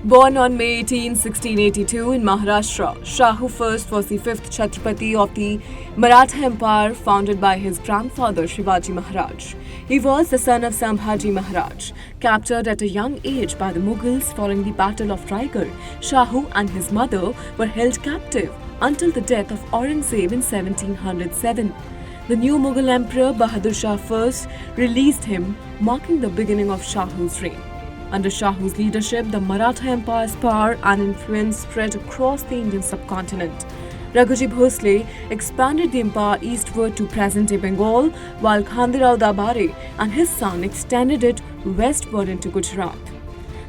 Born on May 18, 1682 in Maharashtra, Shahu I was the fifth Chhatrapati of the Maratha Empire founded by his grandfather Shivaji Maharaj. He was the son of Sambhaji Maharaj. Captured at a young age by the Mughals following the Battle of Raigad, Shahu and his mother were held captive until the death of Aurangzeb in 1707. The new Mughal Emperor Bahadur Shah I released him, marking the beginning of Shahu's reign. Under Shahu's leadership, the Maratha Empire's power and influence spread across the Indian subcontinent. Raghuji Bhosle expanded the empire eastward to present-day Bengal, while Khandirao Dabare and his son extended it westward into Gujarat.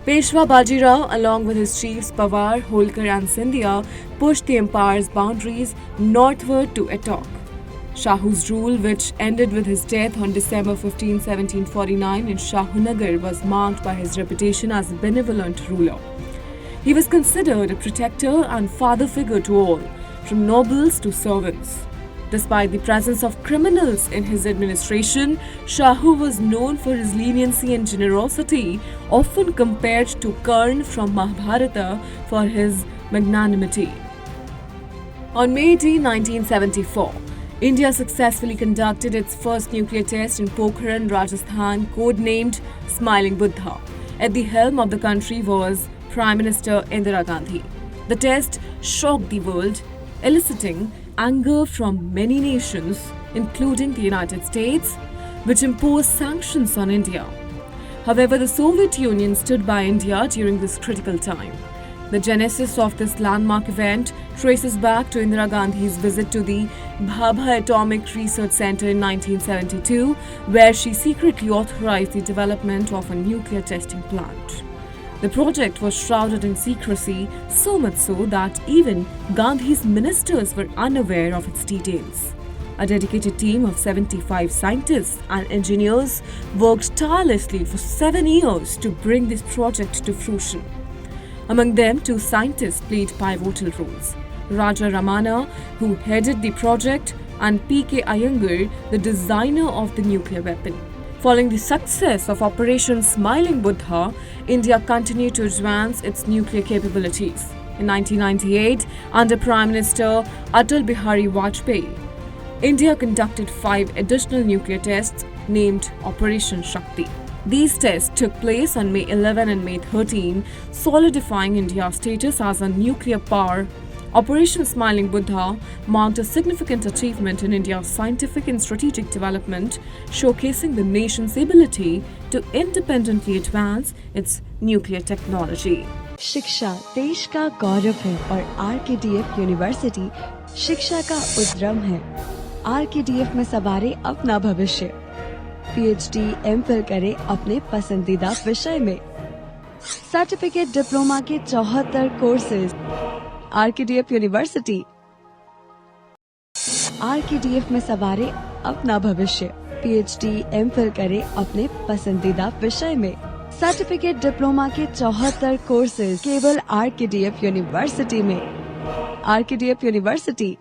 Peshwa Bajirao, along with his chiefs Pawar, Holkar and Scindia, pushed the empire's boundaries northward to Attock. Shahu's rule, which ended with his death on December 15, 1749 in Shahunagar, was marked by his reputation as a benevolent ruler. He was considered a protector and father figure to all, from nobles to servants. Despite the presence of criminals in his administration, Shahu was known for his leniency and generosity, often compared to Karna from Mahabharata for his magnanimity. On May 18, 1974, India successfully conducted its first nuclear test in Pokhran, Rajasthan, codenamed Smiling Buddha. At the helm of the country was Prime Minister Indira Gandhi. The test shocked the world, eliciting anger from many nations, including the United States, which imposed sanctions on India. However, the Soviet Union stood by India during this critical time. The genesis of this landmark event traces back to Indira Gandhi's visit to the Bhabha Atomic Research Center in 1972, where she secretly authorized the development of a nuclear testing plant. The project was shrouded in secrecy, so much so that even Gandhi's ministers were unaware of its details. A dedicated team of 75 scientists and engineers worked tirelessly for 7 years to bring this project to fruition. Among them, 2 scientists played pivotal roles: Raja Ramana, who headed the project, and P.K. Iyengar, the designer of the nuclear weapon. Following the success of Operation Smiling Buddha, India continued to advance its nuclear capabilities. In 1998, under Prime Minister Atal Bihari Vajpayee, India conducted 5 additional nuclear tests named Operation Shakti. These tests took place on May 11 and May 13, solidifying India's status as a nuclear power. Operation Smiling Buddha marked a significant achievement in India's scientific and strategic development, showcasing the nation's ability to independently advance its nuclear technology. शिक्षा देश का गौरव है और RKDF university शिक्षा का उद्यम है। RKDF में सवारे अपना भविष्य। पीएचडी एमफिल करे अपने पसंदीदा विषय में। सर्टिफिकेट डिप्लोमा के 74 कोर्सेज। RKDF university. आरकेडीएफ में सवारे अपना भविष्य। पीएचडी एमफिल करे अपने पसंदीदा विषय में। सर्टिफिकेट डिप्लोमा के 74 कोर्सेज केवल आरकेडीएफ यूनिवर्सिटी में। RKDF university.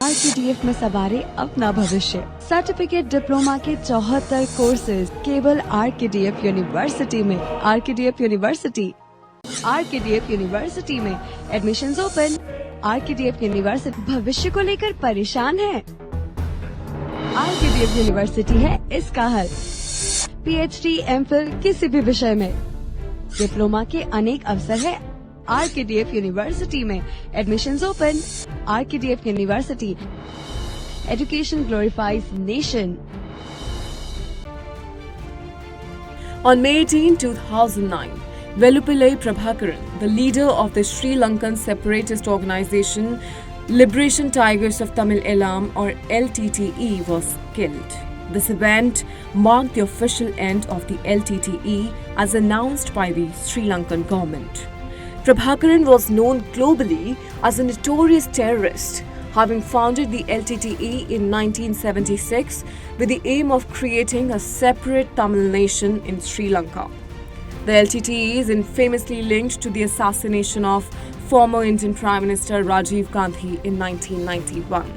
आरकेडीएफ में सवारे अपना भविष्य। सर्टिफिकेट डिप्लोमा के 74 कोर्सेज केवल आरकेडीएफ यूनिवर्सिटी में। RKDF university. आरकेडीएफ यूनिवर्सिटी में एडमिशंस ओपन। आरकेडीएफ यूनिवर्सिटी भविष्य को लेकर परेशान है? आरकेडीएफ यूनिवर्सिटी है इसका हल। पीएचडी एमफिल किसी भी विषय में। डिप्लोमा के अनेक अवसर है आरकेडीएफ यूनिवर्सिटी में। Admissions open. RKDF university. Education glorifies nation. On May 18, 2009, Velupillai Prabhakaran, the leader of the Sri Lankan separatist organization Liberation Tigers of Tamil Eelam or LTTE was killed. This event marked the official end of the LTTE as announced by the Sri Lankan government. Prabhakaran was known globally as a notorious terrorist, having founded the LTTE in 1976 with the aim of creating a separate Tamil nation in Sri Lanka. The LTTE is infamously linked to the assassination of former Indian Prime Minister Rajiv Gandhi in 1991.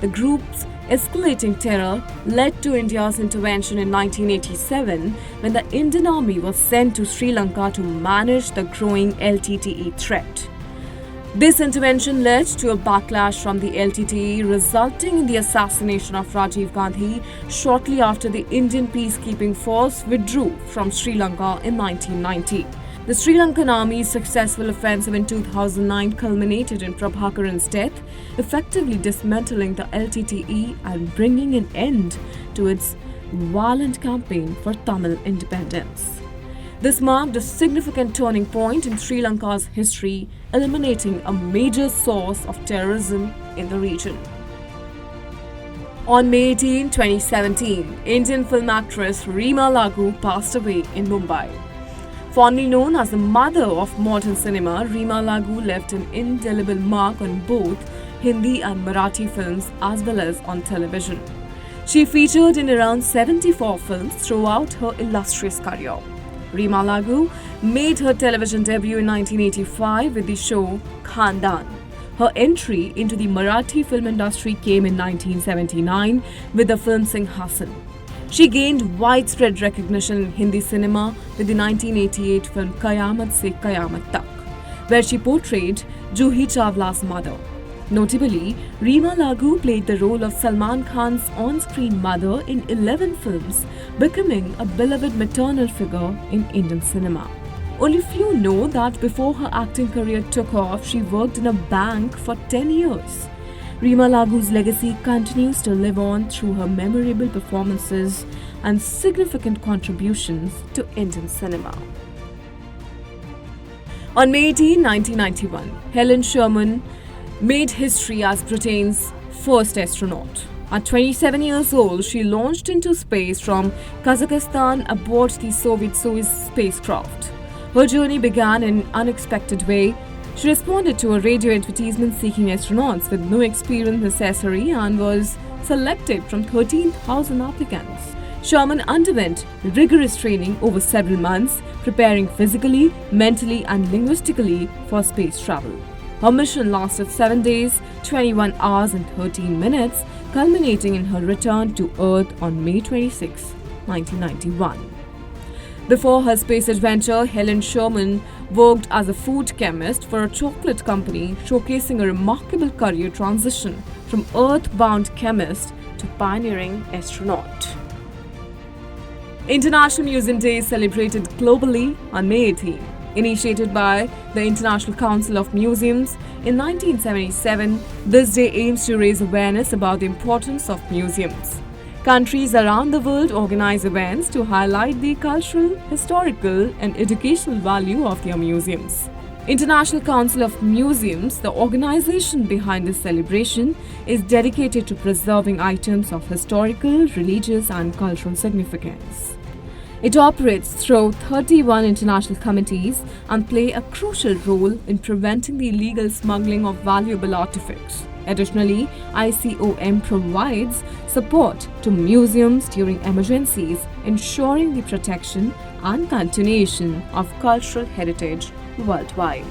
The group's Escalating terror led to India's intervention in 1987 when the Indian Army was sent to Sri Lanka to manage the growing LTTE threat. This intervention led to a backlash from the LTTE, resulting in the assassination of Rajiv Gandhi shortly after the Indian peacekeeping force withdrew from Sri Lanka in 1990. The Sri Lankan Army's successful offensive in 2009 culminated in Prabhakaran's death, effectively dismantling the LTTE and bringing an end to its violent campaign for Tamil independence. This marked a significant turning point in Sri Lanka's history, eliminating a major source of terrorism in the region. On May 18, 2017, Indian film actress Reema Lagoo passed away in Mumbai. Fondly known as the mother of modern cinema, Reema Lagoo left an indelible mark on both Hindi and Marathi films as well as on television. She featured in around 74 films throughout her illustrious career. Reema Lagoo made her television debut in 1985 with the show Khandan. Her entry into the Marathi film industry came in 1979 with the film Singhasan. She gained widespread recognition in Hindi cinema with the 1988 film Qayamat Se Qayamat Tak, where she portrayed Juhi Chawla's mother. Notably, Reema Lagoo played the role of Salman Khan's on-screen mother in 11 films, becoming a beloved maternal figure in Indian cinema. Only few know that before her acting career took off, she worked in a bank for 10 years. Reema Lagoo's legacy continues to live on through her memorable performances and significant contributions to Indian cinema. On May 18, 1991, Helen Sherman made history as Britain's first astronaut. At 27 years old, she launched into space from Kazakhstan aboard the Soviet Soyuz spacecraft. Her journey began in an unexpected way. She responded to a radio advertisement seeking astronauts with no experience necessary and was selected from 13,000 applicants. Sherman underwent rigorous training over several months, preparing physically, mentally, and linguistically for space travel. Her mission lasted 7 days, 21 hours, and 13 minutes, culminating in her return to Earth on May 26, 1991. Before her space adventure, Helen Sherman worked as a food chemist for a chocolate company, showcasing a remarkable career transition from earth-bound chemist to pioneering astronaut. International Museum Day is celebrated globally on May 18. Initiated by the International Council of Museums in 1977, this day aims to raise awareness about the importance of museums. Countries around the world organize events to highlight the cultural, historical, and educational value of their museums. International Council of Museums, the organization behind this celebration, is dedicated to preserving items of historical, religious, and cultural significance. It operates through 31 international committees and play a crucial role in preventing the illegal smuggling of valuable artifacts. Additionally, ICOM provides support to museums during emergencies, ensuring the protection and continuation of cultural heritage worldwide.